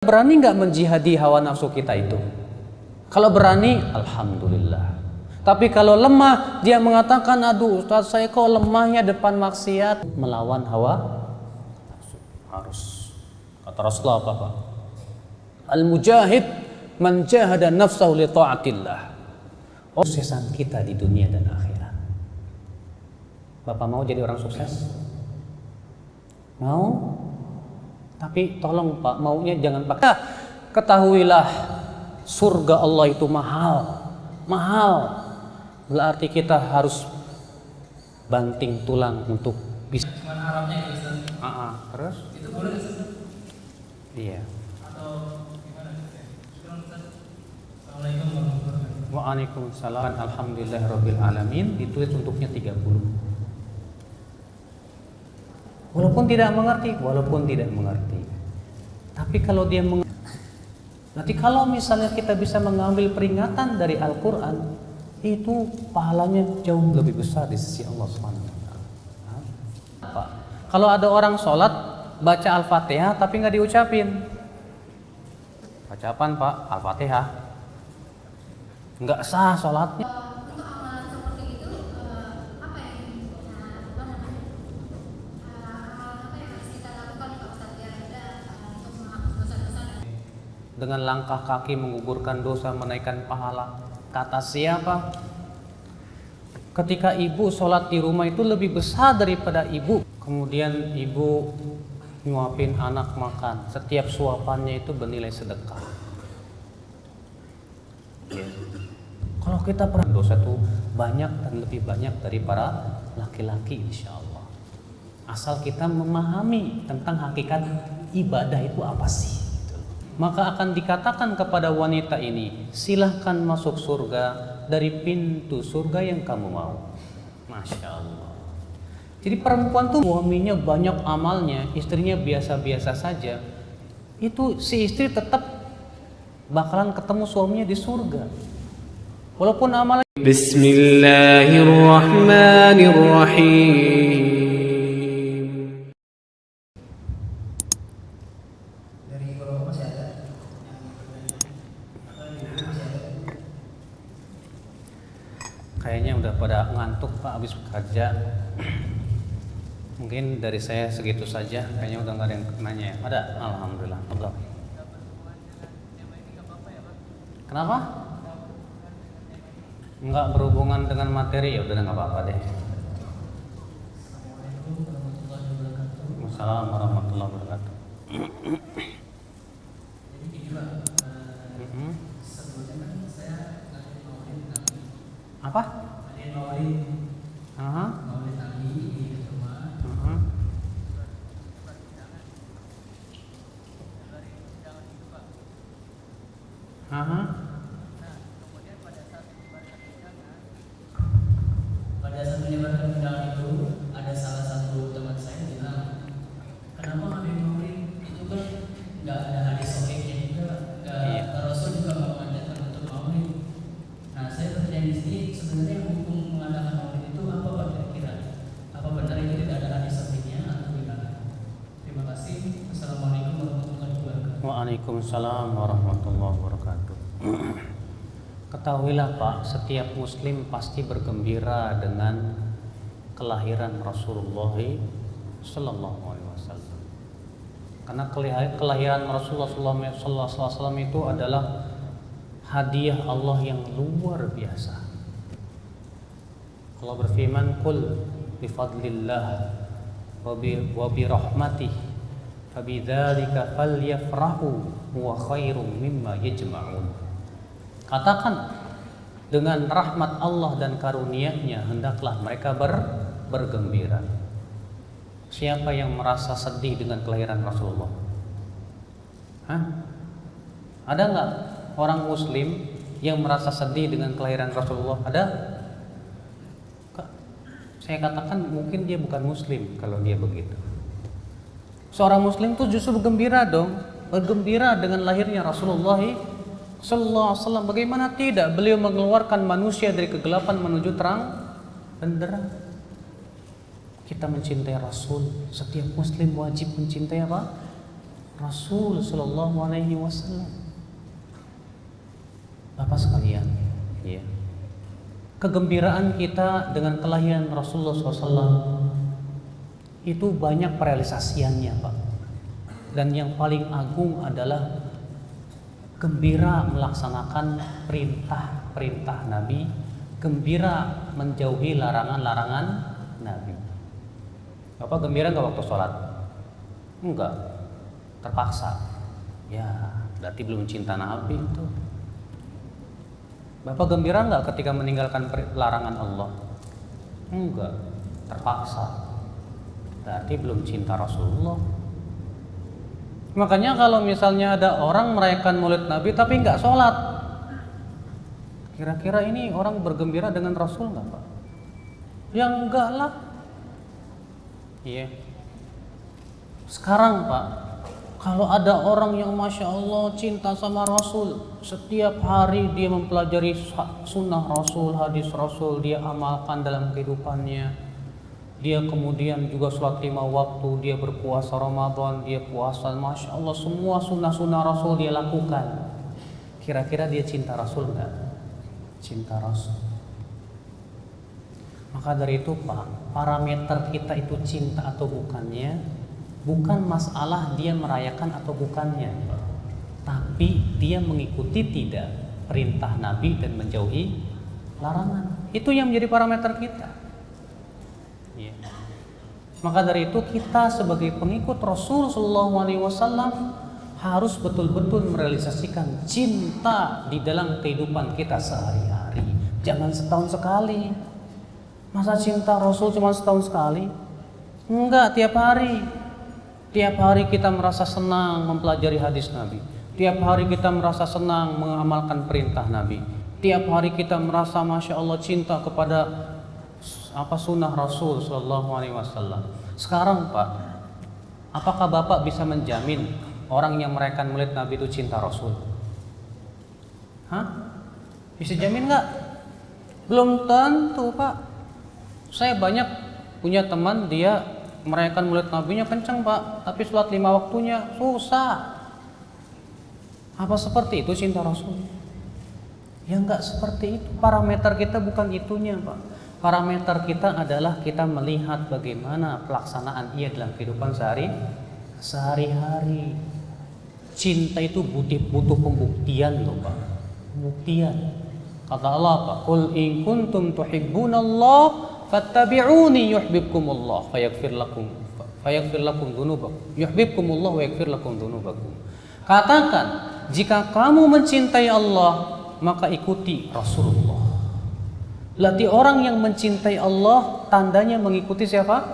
Berani nggak menjihadi hawa nafsu kita itu? Kalau berani, alhamdulillah. Tapi kalau lemah, dia mengatakan, aduh Ustaz, saya kok lemahnya depan maksiat. Melawan hawa nafsu. Harus. Kata Rasulullah apa Pak? Al-mujahid man jahada nafsahu li ta'atillah. Kesuksesan kita di dunia dan akhirat. Bapak mau jadi orang sukses? Mau? Tapi tolong Pak, maunya jangan pakai. Ketahuilah, surga Allah itu mahal. Mahal. Berarti kita harus banting tulang untuk bisa. Cuman Arabnya ya Ustaz. Terus? Itu boleh Ustaz? Iya. Atau gimana Ustaz? Syukran Ustaz. Assalamualaikum warahmatullahi wabarakatuh. Waalaikumsalam. Alhamdulillahirabbil alamin. Ditulis untuknya 30. Walaupun tidak mengerti. Tapi kalau dia nanti kalau misalnya kita bisa mengambil peringatan dari Al-Quran, itu pahalanya jauh lebih besar di sisi Allah SWT. Kalau ada orang sholat baca Al-Fatihah tapi nggak diucapin, baca apaan Pak? Al-Fatihah, nggak sah sholatnya. Dengan langkah kaki menggugurkan dosa, menaikkan pahala. Kata siapa? Ketika ibu sholat di rumah itu lebih besar daripada ibu. Kemudian ibu nyuapin anak makan. Setiap suapannya itu bernilai sedekah. Ya. Kalau kita pernah dosa itu banyak dan lebih banyak dari para laki-laki, insya Allah. Asal kita memahami tentang hakikat ibadah itu apa sih. Maka akan dikatakan kepada wanita ini, silahkan masuk surga dari pintu surga yang kamu mau. Masya Allah. Jadi perempuan tuh suaminya banyak amalnya, istrinya biasa-biasa saja. Itu si istri tetap bakalan ketemu suaminya di surga. Walaupun amalnya. Bismillahirrahmanirrahim. Kayaknya udah pada ngantuk Pak habis kerja. Mungkin dari saya segitu saja. Kayaknya udah nggak ada yang nanya ya. Ada? Alhamdulillah. Allah. Kenapa? Nggak berhubungan dengan materi, ya udah nggak apa-apa deh. Assalamualaikum warahmatullahi wabarakatuh. Apa? Pada saat menyebarkan undangan itu, ada salah satu teman saya bilang, kenapa Habib Nuri itu kan nggak ada hadis sahihnya juga, Rasul juga nggak mengajarkan untuk maulid. Nah, saya bertanya di sini, sebenarnya hukum mengadakan maulid itu apa Pak kira-kira? Apa benar itu tidak ada hadis sahihnya atau gimana? Terima kasih. Assalamualaikum warahmatullahi wabarakatuh. Waalaikumsalam warahmatullahi wabarakatuh. Ketahuilah Pak, setiap muslim pasti bergembira dengan kelahiran Rasulullah sallallahu alaihi wasallam. Karena kelahiran Rasulullah sallallahu alaihi wasallam itu adalah hadiah Allah yang luar biasa. Allah berfirman, "Qul bi fadlillah wa bi rahmatih fabidzalika falyafrahu huwa khairum mimma yajma'un." Katakan, dengan rahmat Allah dan karunia-Nya hendaklah mereka bergembira. Siapa yang merasa sedih dengan kelahiran Rasulullah? Ada nggak orang muslim yang merasa sedih dengan kelahiran Rasulullah? Ada? Saya katakan mungkin dia bukan muslim kalau dia begitu. Seorang muslim tuh justru bergembira dong, bergembira dengan lahirnya Rasulullah sallallahu alaihi wasallam. Bagaimana tidak, beliau mengeluarkan manusia dari kegelapan menuju terang benderang. Kita mencintai Rasul. Setiap muslim wajib mencintai apa? Rasul Shallallahu Alaihi Wasallam. Bapak sekalian, ya. Kegembiraan kita dengan kelahiran Rasulullah SAW itu banyak realisasiannya, Pak. Dan yang paling agung adalah gembira melaksanakan perintah-perintah Nabi, gembira menjauhi larangan-larangan Nabi. Bapak gembira nggak waktu sholat? Enggak, terpaksa. Ya, berarti belum cinta Nabi itu. Bapak gembira nggak ketika meninggalkan larangan Allah? Enggak, terpaksa. Berarti belum cinta Rasulullah. Makanya kalau misalnya ada orang merayakan Maulid Nabi tapi nggak sholat, kira-kira ini orang bergembira dengan Rasul nggak, Pak? Ya enggak lah. Iya. Sekarang, Pak, kalau ada orang yang Masya Allah cinta sama Rasul, setiap hari dia mempelajari sunnah Rasul, hadis Rasul, dia amalkan dalam kehidupannya. Dia kemudian juga sholat 5 waktu, dia berpuasa Ramadan, dia puasa, Masya Allah, semua sunnah-sunnah Rasul dia lakukan. Kira-kira dia cinta Rasul enggak? Cinta Rasul. Maka dari itu, Pak, parameter kita itu cinta atau bukannya bukan masalah dia merayakan atau bukannya, tapi dia mengikuti tidak perintah Nabi dan menjauhi larangan. Itu yang menjadi parameter kita. Ya. Maka dari itu kita sebagai pengikut Rasul Shallallahu Alaihi Wasallam harus betul-betul merealisasikan cinta di dalam kehidupan kita sehari-hari. Jangan setahun sekali. Masa cinta Rasul cuma setahun sekali? Enggak, tiap hari. Tiap hari kita merasa senang mempelajari hadis Nabi. Tiap hari kita merasa senang mengamalkan perintah Nabi. Tiap hari kita merasa Masya Allah cinta kepada sunnah Rasul Sallallahu Alaihi Wasallam. Sekarang, Pak, apakah Bapak bisa menjamin orang yang merayakan Maulid Nabi itu cinta Rasul? Hah? Bisa jamin nggak? Belum tentu, Pak. Saya banyak punya teman dia merayakan Maulid Nabinya kenceng, Pak, tapi sholat 5 waktunya susah. Apa seperti itu cinta Rasul? Ya enggak seperti itu. Parameter kita bukan itunya, Pak. Parameter kita adalah kita melihat bagaimana pelaksanaan ia dalam kehidupan sehari-hari. Cinta itu butuh pembuktian loh, Pak. Pembuktian. Kata Allah, Pak, "Qul in kuntum tuhibbunallah fattabi'uni yuhibbukumullah wa yaghfir lakum dzunubakum. Yuhibbukumullah wa yaghfir lakum dzunubakum." Katakan, jika kamu mencintai Allah, maka ikuti Rasulullah. Berarti orang yang mencintai Allah tandanya mengikuti siapa?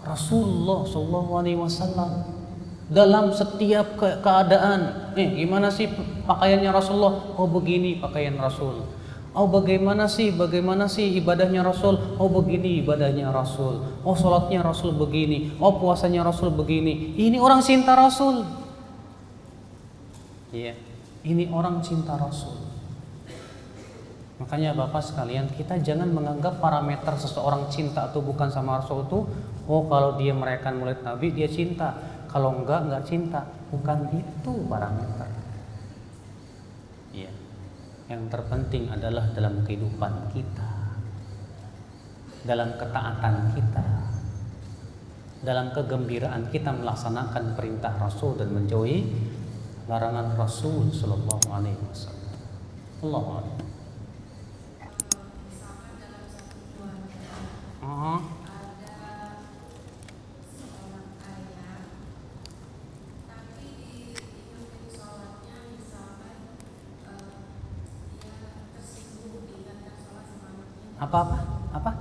Rasulullah sallallahu alaihi wasallam. Dalam setiap keadaan. Gimana sih pakaiannya Rasulullah? Oh, begini pakaian Rasul. Oh, bagaimana sih ibadahnya Rasul? Oh, begini ibadahnya Rasul. Oh, sholatnya Rasul begini. Oh, puasanya Rasul begini. Ini orang cinta Rasul. Iya, ini orang cinta Rasul. Makanya Bapak sekalian, kita jangan menganggap parameter seseorang cinta atau bukan sama Rasul itu, oh kalau dia merayakan Maulid Nabi dia cinta, kalau enggak cinta. Bukan itu parameter. Iya. Yang terpenting adalah dalam kehidupan kita, dalam ketaatan kita, dalam kegembiraan kita melaksanakan perintah Rasul dan menjauhi larangan Rasul sallallahu alaihi wasallam. Allahu akbar. Apa?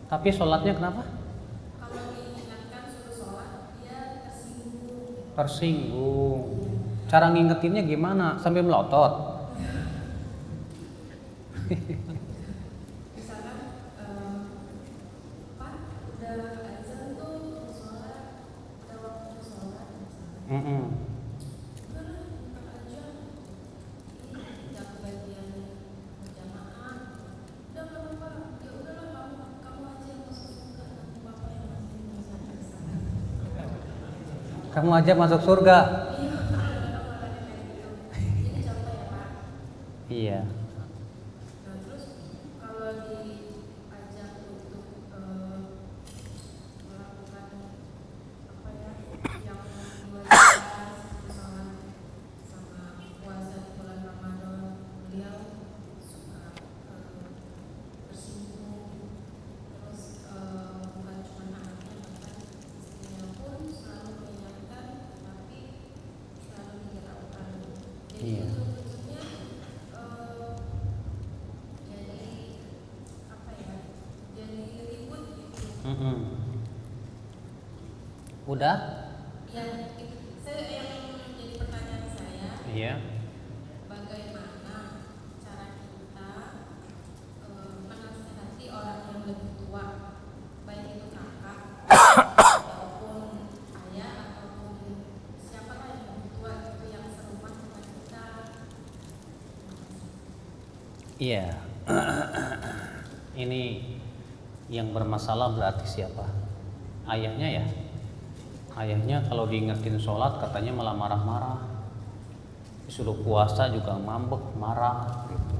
Tapi sholatnya kenapa? Kalau diingatkan suruh sholat, dia tersinggung. Tersinggung. Cara ngingetinnya gimana? Sambil melotot? Misalkan, Pak, udah azan tuh sholat, udah waktu sholat. Kamu aja masuk surga. Iya, ada orang yang kayak gitu. Ini contoh ya Pak. Iya. Nah terus kalau diajak untuk melakukan apa ya yang diwajibkan misalnya sama puasa di bulan Ramadan, beliau suka bersinggung, terus bukan cuma anaknya bahkan istrinya pun selalu mengingatkan tapi selalu dihiraukan. Jadi Iya. ujung-ujungnya jadi apa ya, jadi ribut gitu. Udah? Yang menjadi pertanyaan saya, Iya. bagaimana cara kita menasihati orang yang lebih tua, baik itu kakak ataupun ayah ataupun siapakah yang lebih tua itu yang serumah dengan kita. Iya. Ini yang bermasalah berarti siapa? Ayahnya ya? Ayahnya kalau diingetin sholat katanya malah marah-marah. Disuruh puasa juga ngambek, marah gitu.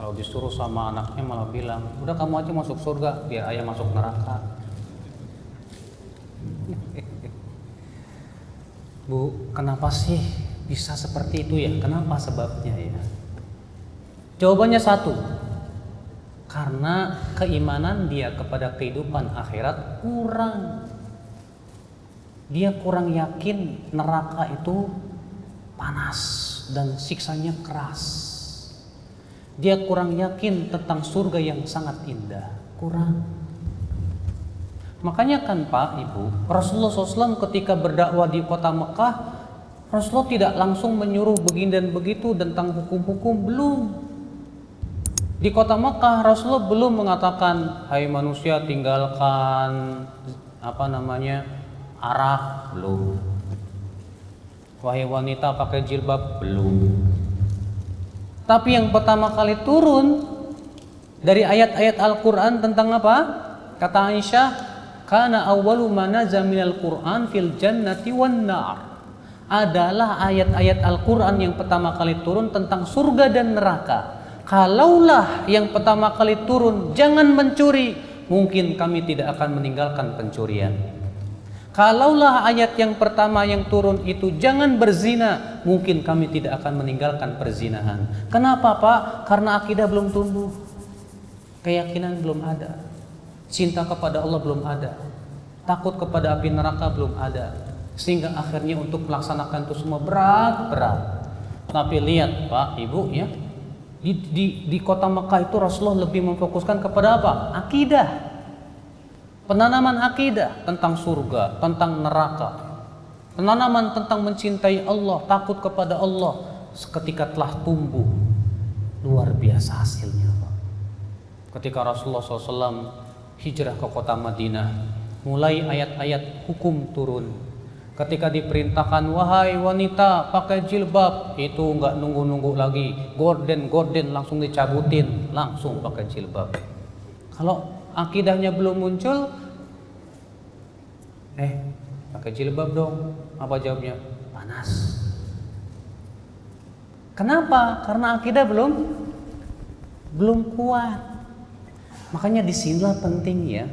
Kalau disuruh sama anaknya malah bilang, udah kamu aja masuk surga biar ayah masuk neraka. Bu, kenapa sih bisa seperti itu ya? Kenapa sebabnya ya? Jawabannya satu, karena keimanan dia kepada kehidupan akhirat kurang. Dia kurang yakin neraka itu panas dan siksanya keras. Dia kurang yakin tentang surga yang sangat indah. Kurang. Makanya kan Pak, Ibu, Rasulullah SAW ketika berdakwah di kota Mekah, Rasulullah tidak langsung menyuruh begini dan begitu tentang hukum-hukum, belum. Di kota Mekah Rasulullah belum mengatakan, hai manusia tinggalkan arak, belum. Wahai wanita pakai jilbab, belum. Tapi yang pertama kali turun dari ayat-ayat Al-Quran tentang apa? Kata Aisyah, kana awwalu ma nazala minal Qur'an fil jannati wan nar. Adalah ayat-ayat Al-Quran yang pertama kali turun tentang surga dan neraka. Kalaulah yang pertama kali turun jangan mencuri, mungkin kami tidak akan meninggalkan pencurian. Kalaulah ayat yang pertama yang turun itu jangan berzina, mungkin kami tidak akan meninggalkan perzinahan. Kenapa Pak? Karena akidah belum tumbuh, keyakinan belum ada, cinta kepada Allah belum ada, takut kepada api neraka belum ada, sehingga akhirnya untuk melaksanakan itu semua berat. Tapi lihat Pak, Ibu ya, di kota Mekah itu Rasulullah lebih memfokuskan kepada apa? Akidah. Penanaman akidah tentang surga, tentang neraka. Penanaman tentang mencintai Allah, takut kepada Allah. Seketika telah tumbuh, luar biasa hasilnya Pak. Ketika Rasulullah SAW hijrah ke kota Madinah, mulai ayat-ayat hukum turun. Ketika diperintahkan, wahai wanita pakai jilbab, itu nggak nunggu-nunggu lagi, gorden langsung dicabutin, langsung pakai jilbab. Kalau akidahnya belum muncul, pakai jilbab dong. Apa jawabnya? Panas. Kenapa? Karena akidah belum kuat. Makanya disinilah penting ya,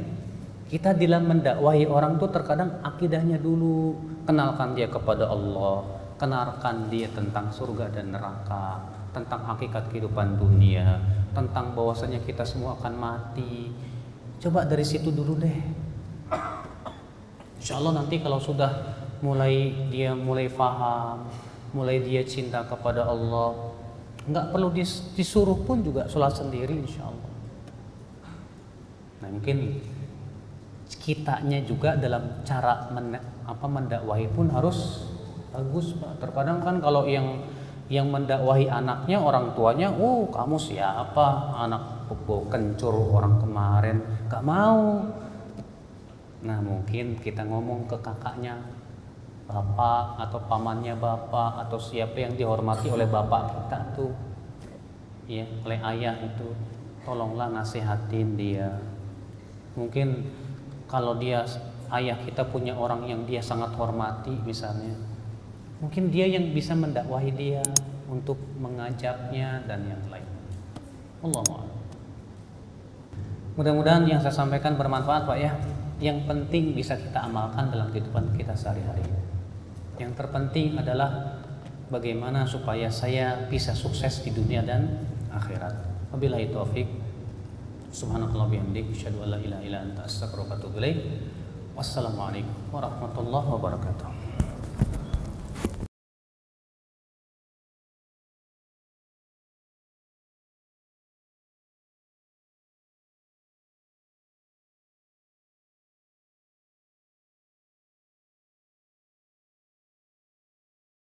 kita dalam mendakwahi orang tuh terkadang akidahnya dulu. Kenalkan dia kepada Allah, kenalkan dia tentang surga dan neraka, tentang hakikat kehidupan dunia, tentang bahwasanya kita semua akan mati. Coba dari situ dulu deh. Insya Allah nanti kalau sudah mulai paham, mulai dia cinta kepada Allah, nggak perlu disuruh pun juga sholat sendiri insya Allah. Nah mungkin kitanya juga dalam cara mendakwahi pun harus bagus Pak. Terkadang kan kalau yang mendakwahi anaknya orang tuanya, kamu siapa? Anak bau kencur orang kemarin, gak mau. Nah mungkin kita ngomong ke kakaknya, bapak atau pamannya bapak atau siapa yang dihormati oleh bapak kita tuh, ya oleh ayah itu, tolonglah nasihatin dia. Mungkin kalau dia ayah kita punya orang yang dia sangat hormati misalnya, mungkin dia yang bisa mendakwahi dia untuk mengajaknya dan yang lain. Allahu a'lam. Mudah-mudahan yang saya sampaikan bermanfaat Pak ya. Yang penting bisa kita amalkan dalam kehidupan kita sehari-hari. Yang terpenting adalah bagaimana supaya saya bisa sukses di dunia dan akhirat. Wabillahi taufik. Subhanakallah bihamdik, asyhadu an la ilaha illa anta, astaghfiruka wa atubu ilaik. Wassalamualaikum warahmatullahi wabarakatuh.